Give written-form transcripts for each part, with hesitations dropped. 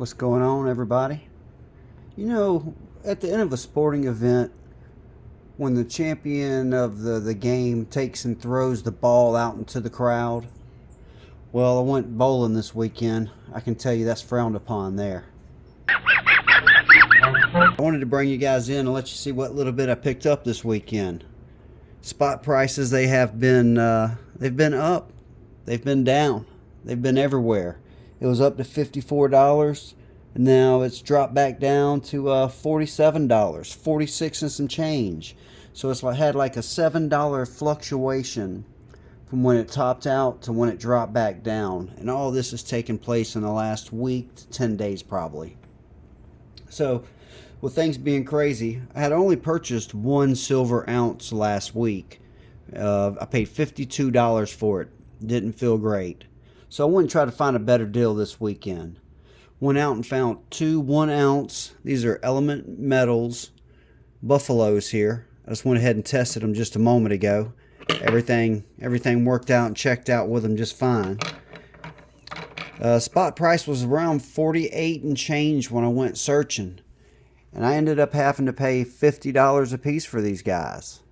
What's going on, everybody? You know, at the end of a sporting event, when the champion of the game takes and throws the ball out into the crowd, well, I went bowling this weekend. I can tell you that's frowned upon there. I wanted to bring you guys in and let you see what little bit I picked up this weekend. Spot prices, they've been up, they've been down, they've been everywhere. It was up to $54, and now it's dropped back down to $47, 46 and some change. So it's had like a $7 fluctuation from when it topped out to when it dropped back down. And all this has taken place in the last week to 10 days probably. So with things being crazy, I had only purchased 1 silver ounce last week. I paid $52 for it. Didn't feel great. So I went and tried to find a better deal this weekend. Went out and found 2 1 ounce. These are Element Metals Buffaloes here. I just went ahead and tested them just a moment ago. Everything worked out and checked out with them just fine. Spot price was around 48 and change when I went searching. And I ended up having to pay $50 a piece for these guys.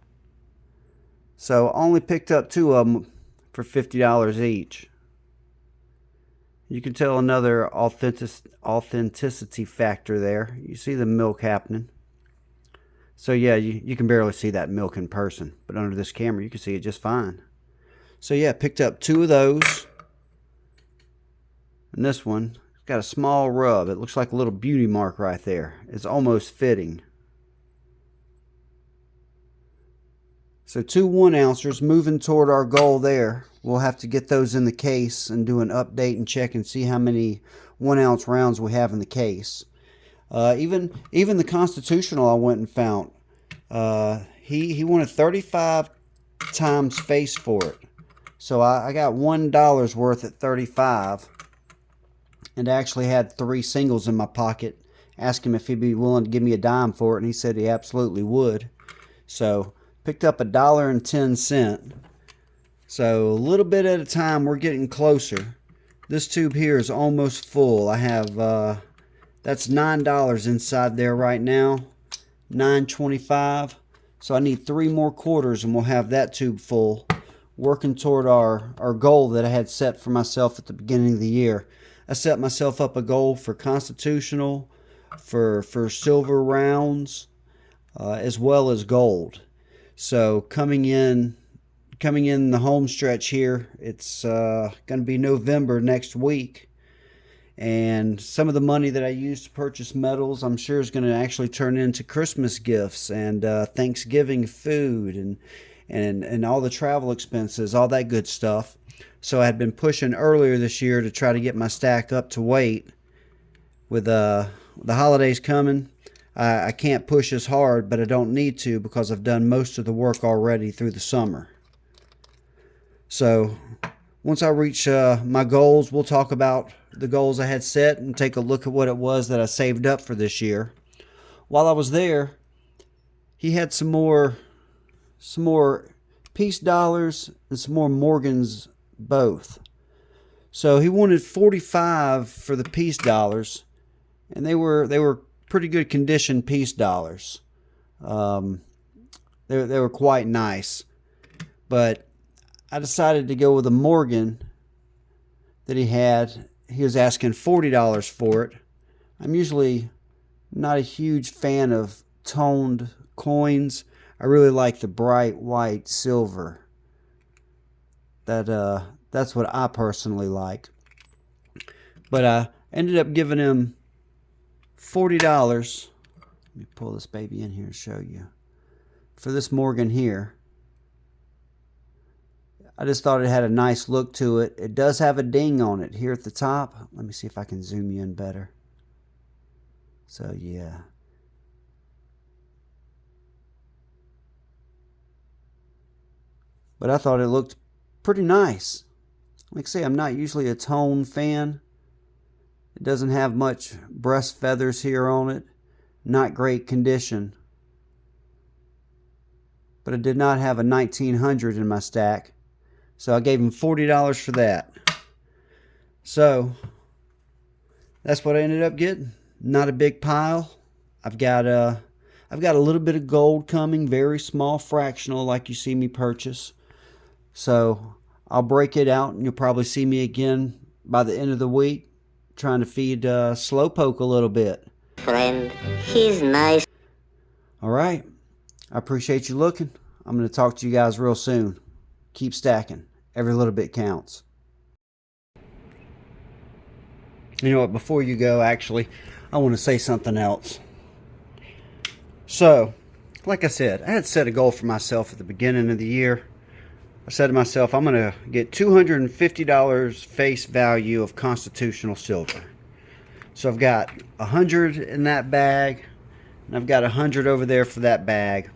So I only picked up 2 of them for $50 each. You can tell another authenticity factor there. You see the milk happening. So yeah, you can barely see that milk in person, but under this camera you can see it just fine. So yeah, picked up 2 of those. And this one got a small rub. It looks like a little beauty mark right there. It's almost fitting. So 2 1-ounces moving toward our goal there. We'll have to get those in the case and do an update and check and see how many 1-ounce rounds we have in the case. Even the Constitutional I went and found. He wanted 35 times face for it. So I got $1 worth at 35. And I actually had 3 singles in my pocket. Asked him if he'd be willing to give me a dime for it, and he said he absolutely would. So picked up $1.10. So a little bit at a time, we're getting closer. This tube here is almost full. I have that's $9 inside there right now, $9.25. So I need 3 more quarters, and we'll have that tube full. Working toward our goal that I had set for myself at the beginning of the year. I set myself up a goal for Constitutional, for silver rounds, as well as gold. So coming in the home stretch here, it's going to be November next week. And some of the money that I used to purchase metals, I'm sure is going to actually turn into Christmas gifts and Thanksgiving food and all the travel expenses, all that good stuff. So I had been pushing earlier this year to try to get my stack up to weight. With the holidays coming, I can't push as hard, but I don't need to because I've done most of the work already through the summer. So once I reach my goals, we'll talk about the goals I had set and take a look at what it was that I saved up for this year. While I was there, he had some more peace dollars and some more Morgans both. So he wanted 45 for the peace dollars, and they were pretty good condition peace dollars. They were quite nice, but I decided to go with a Morgan that he had. He was asking $40 for it. I'm usually not a huge fan of toned coins. I really like the bright white silver. That's what I personally like. But I ended up giving him $40. Let me pull this baby in here and show you. For this Morgan here. I just thought it had a nice look to it. It does have a ding on it here at the top. Let me see if I can zoom you in better. So yeah. But I thought it looked pretty nice. Like I say, I'm not usually a tone fan. It doesn't have much breast feathers here on it. Not great condition. But it did not have a 1900 in my stack. So I gave him $40 for that. So That's what I ended up getting. Not a big pile. I've got a little bit of gold coming, very small, fractional, like you see me purchase. So I'll break it out, and you'll probably see me again by the end of the week, trying to feed Slowpoke a little bit. Friend, he's nice. All right. I appreciate you looking. I'm going to talk to you guys real soon. Keep stacking. Every little bit counts. You know what? Before you go, actually, I want to say something else. So, like I said, I had set a goal for myself at the beginning of the year. I said to myself, I'm going to get $250 face value of constitutional silver. So I've got 100 in that bag, and I've got 100 over there for that bag.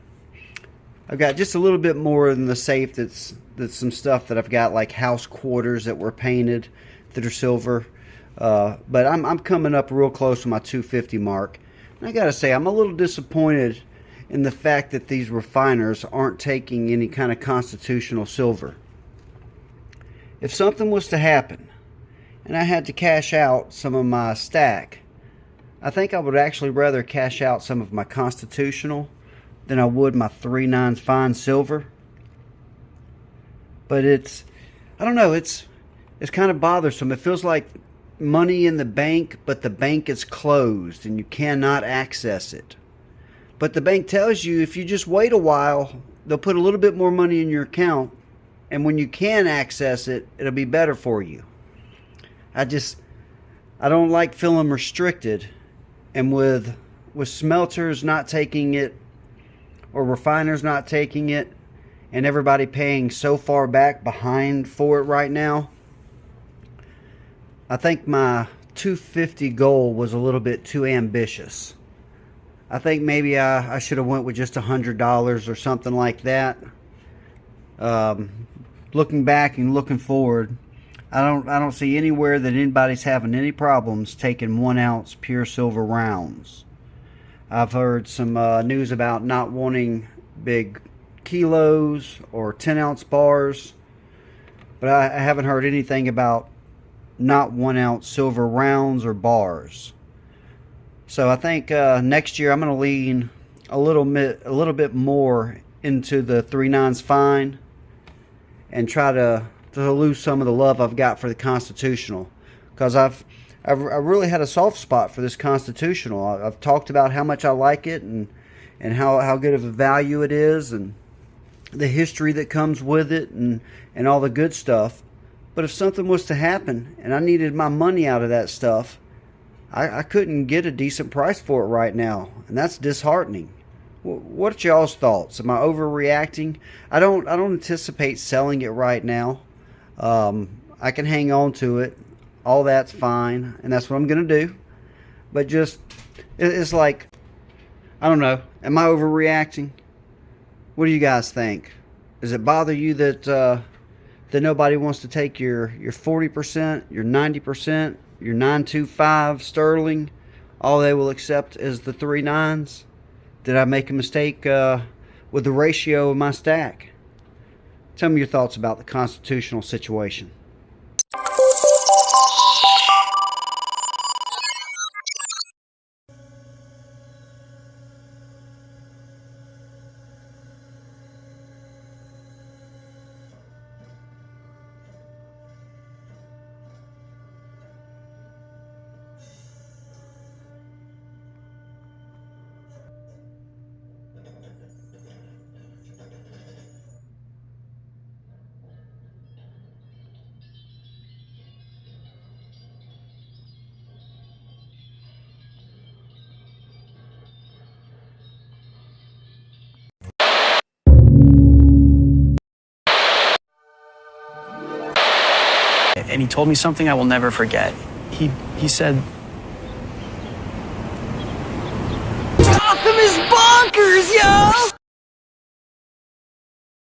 I've got just a little bit more in the safe that's some stuff that I've got, like house quarters that were painted that are silver. But I'm coming up real close to my 250 mark. And I gotta say, I'm a little disappointed in the fact that these refiners aren't taking any kind of constitutional silver. If something was to happen and I had to cash out some of my stack, I think I would actually rather cash out some of my constitutional than I would my 3/9 fine silver. But I don't know, it's kind of bothersome. It feels like money in the bank, but the bank is closed and you cannot access it. But the bank tells you if you just wait a while, they'll put a little bit more money in your account, and when you can access it, it'll be better for you. I don't like feeling restricted, and with smelters not taking it or refiners not taking it and everybody paying so far back behind for it right now, I think my 250 goal was a little bit too ambitious. I think maybe I should have went with just $100 or something like that. Looking back and looking forward, I don't see anywhere that anybody's having any problems taking 1 ounce pure silver rounds. I've heard some news about not wanting big kilos or 10-ounce bars, but I haven't heard anything about not 1 ounce silver rounds or bars. So I think next year I'm going to lean a little bit more into the 3/9 fine and try to lose some of the love I've got for the constitutional, because I've really had a soft spot for this constitutional. I've talked about how much I like it and how good of a value it is and the history that comes with it and all the good stuff. But if something was to happen and I needed my money out of that stuff, I couldn't get a decent price for it right now, and that's disheartening. What's y'all's thoughts? Am I overreacting? I don't anticipate selling it right now. I can hang on to it. All that's fine, and that's what I'm gonna do. But just, it's like, I don't know. Am I overreacting? What do you guys think? Does it bother you that nobody wants to take your 40%, your 90%, your 925 sterling? All they will accept is the 3/9s. Did I make a mistake with the ratio of my stack? Tell me your thoughts about the constitutional situation. And he told me something I will never forget. He said,